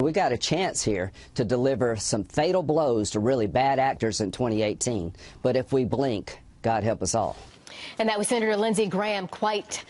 We got a chance here to deliver some fatal blows to really bad actors in 2018. But if we blink, God help us all. And that was Senator Lindsey Graham quite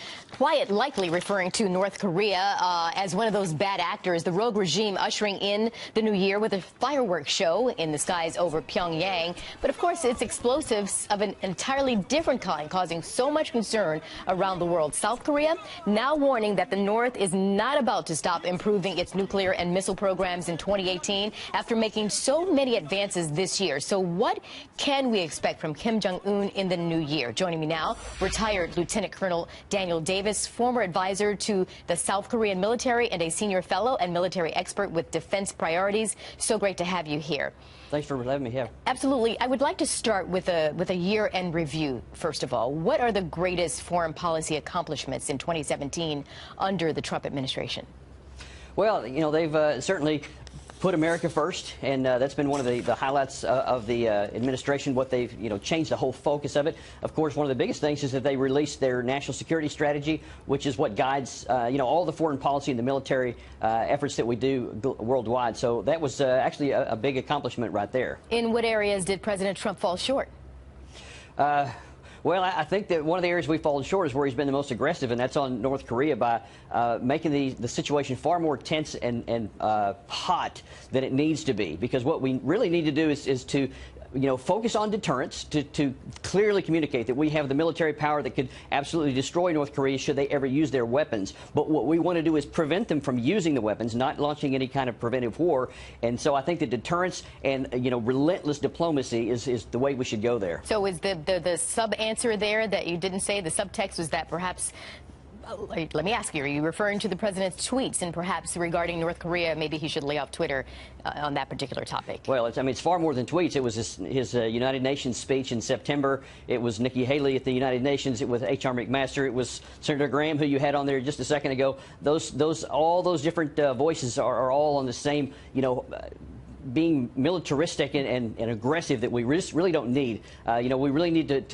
likely referring to North Korea as one of those bad actors, the rogue regime ushering in the new year with a fireworks show in the skies over Pyongyang. But of course, it's explosives of an entirely different kind, causing so much concern around the world. South Korea now warning that the North is not about to stop improving its nuclear and missile programs in 2018 after making so many advances this year. So what can we expect from Kim Jong-un in the new year? Joining me now, retired Lieutenant Colonel Daniel Davis, former advisor to the South Korean military and a senior fellow and military expert with defense priorities. So great to have you here. Thanks for having me here. Absolutely. I would like to start with a year-end review, first of all. What are the greatest foreign policy accomplishments in 2017 under the Trump administration? Well, you know, they've certainly put America first, and that's been one of the highlights of the administration, what they've, changed the whole focus of it. Of course, one of the biggest things is that they released their national security strategy, which is what guides, all the foreign policy and the military efforts that we do worldwide. So that was actually a big accomplishment right there. In what areas did President Trump fall short? Well, I think that one of the areas we've fallen short is where he's been the most aggressive, and that's on North Korea by making the situation far more tense and hot than it needs to be. Because what we really need to do is to focus on deterrence, to clearly communicate that we have the military power that could absolutely destroy North Korea should they ever use their weapons. But what we want to do is prevent them from using the weapons, not launching any kind of preventive war. And so I think that deterrence and, relentless diplomacy is the way we should go there. So is the sub-answer there that you didn't say, the subtext was that perhaps, let me ask you, are you referring to the president's tweets and perhaps regarding North Korea, maybe he should lay off Twitter on that particular topic? Well, it's far more than tweets. It was his United Nations speech in September. It was Nikki Haley at the United Nations. It was H.R. McMaster. It was Senator Graham, who you had on there just a second ago. All those different voices are all on the same, being militaristic and aggressive that we really don't need. We really need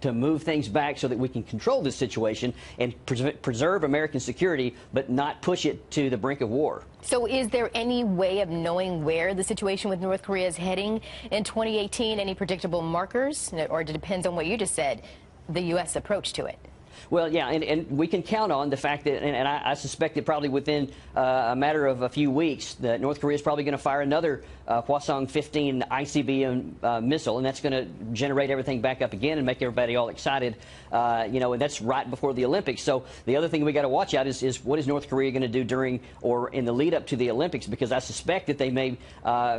to move things back so that we can control this situation and preserve American security, but not push it to the brink of war. So is there any way of knowing where the situation with North Korea is heading in 2018? Any predictable markers? Or it depends on what you just said, the U.S. approach to it? Well, yeah, and we can count on the fact that, and I suspect that probably within a matter of a few weeks, that North Korea is probably going to fire another Hwasong-15 ICBM missile, and that's going to generate everything back up again and make everybody all excited, and that's right before the Olympics. So the other thing we got to watch out is what is North Korea going to do during or in the lead up to the Olympics, because I suspect that they may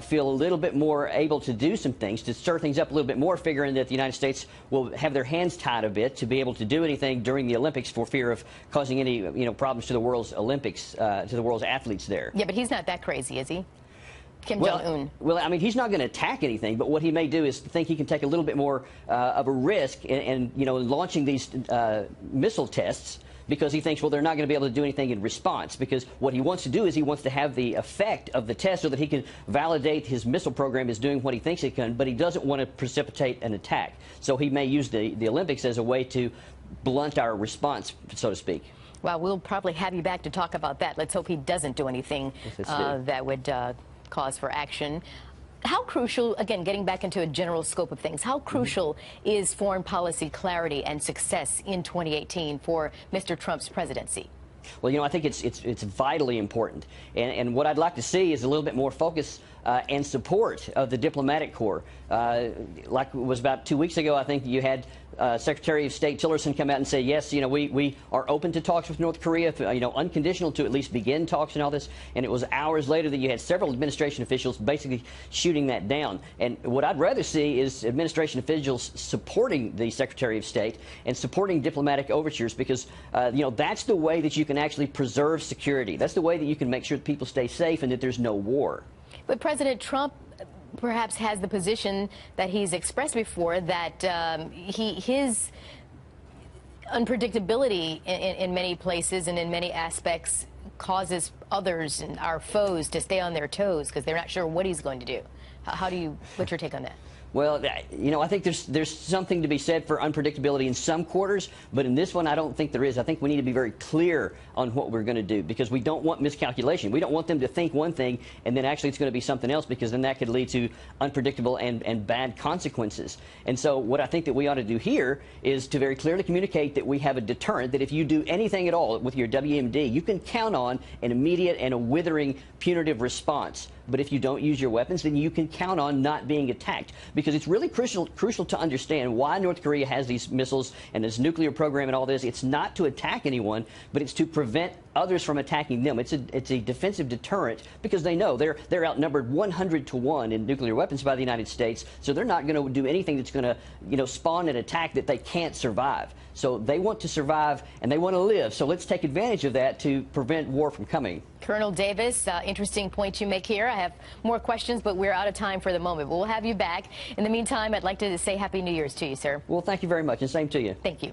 feel a little bit more able to do some things, to stir things up a little bit more, figuring that the United States will have their hands tied a bit to be able to do anything during the Olympics for fear of causing any problems to the world's Olympics, to the world's athletes there. Yeah, but he's not that crazy, is he? Kim Jong-un. Well, I mean, he's not going to attack anything, but what he may do is think he can take a little bit more of a risk in launching these missile tests, because he thinks, well, they're not going to be able to do anything in response, because what he wants to do is he wants to have the effect of the test so that he can validate his missile program is doing what he thinks it can, but he doesn't want to precipitate an attack. So he may use the Olympics as a way to blunt our response, so to speak. Well, we'll probably have you back to talk about that. Let's hope he doesn't do anything that would cause for action. How crucial, again, getting back into a general scope of things, how crucial is foreign policy clarity and success in 2018 for Mr. Trump's presidency? Well, I think it's vitally important. And what I'd like to see is a little bit more focus and support of the diplomatic corps. Like it was about 2 weeks ago, I think you had Secretary of State Tillerson come out and say, yes, we are open to talks with North Korea, unconditional to at least begin talks and all this. And it was hours later that you had several administration officials basically shooting that down. And what I'd rather see is administration officials supporting the Secretary of State and supporting diplomatic overtures, because, that's the way that you can actually preserve security. That's the way that you can make sure that people stay safe and that there's no war. But President Trump perhaps has the position that he's expressed before, that his unpredictability in many places and in many aspects causes others and our foes to stay on their toes because they're not sure what he's going to do. What's your take on that? Well, you know, I think there's something to be said for unpredictability in some quarters, but in this one, I don't think there is. I think we need to be very clear on what we're going to do, because we don't want miscalculation. We don't want them to think one thing and then actually it's going to be something else, because then that could lead to unpredictable and bad consequences. And so what I think that we ought to do here is to very clearly communicate that we have a deterrent, that if you do anything at all with your WMD, you can count on an immediate and a withering punitive response. But if you don't use your weapons, then you can count on not being attacked, because it's really crucial to understand why North Korea has these missiles and this nuclear program and all this. It's not to attack anyone, but it's to prevent others from attacking them. It's a defensive deterrent, because they know they're outnumbered 100 to 1 in nuclear weapons by the United States. So they're not going to do anything that's going to, you know, spawn an attack that they can't survive. So they want to survive and they want to live. So let's take advantage of that to prevent war from coming. Colonel Davis, interesting point you make here. I have more questions, but we're out of time for the moment. But we'll have you back. In the meantime, I'd like to say Happy New Year's to you, sir. Well, thank you very much, and same to you. Thank you.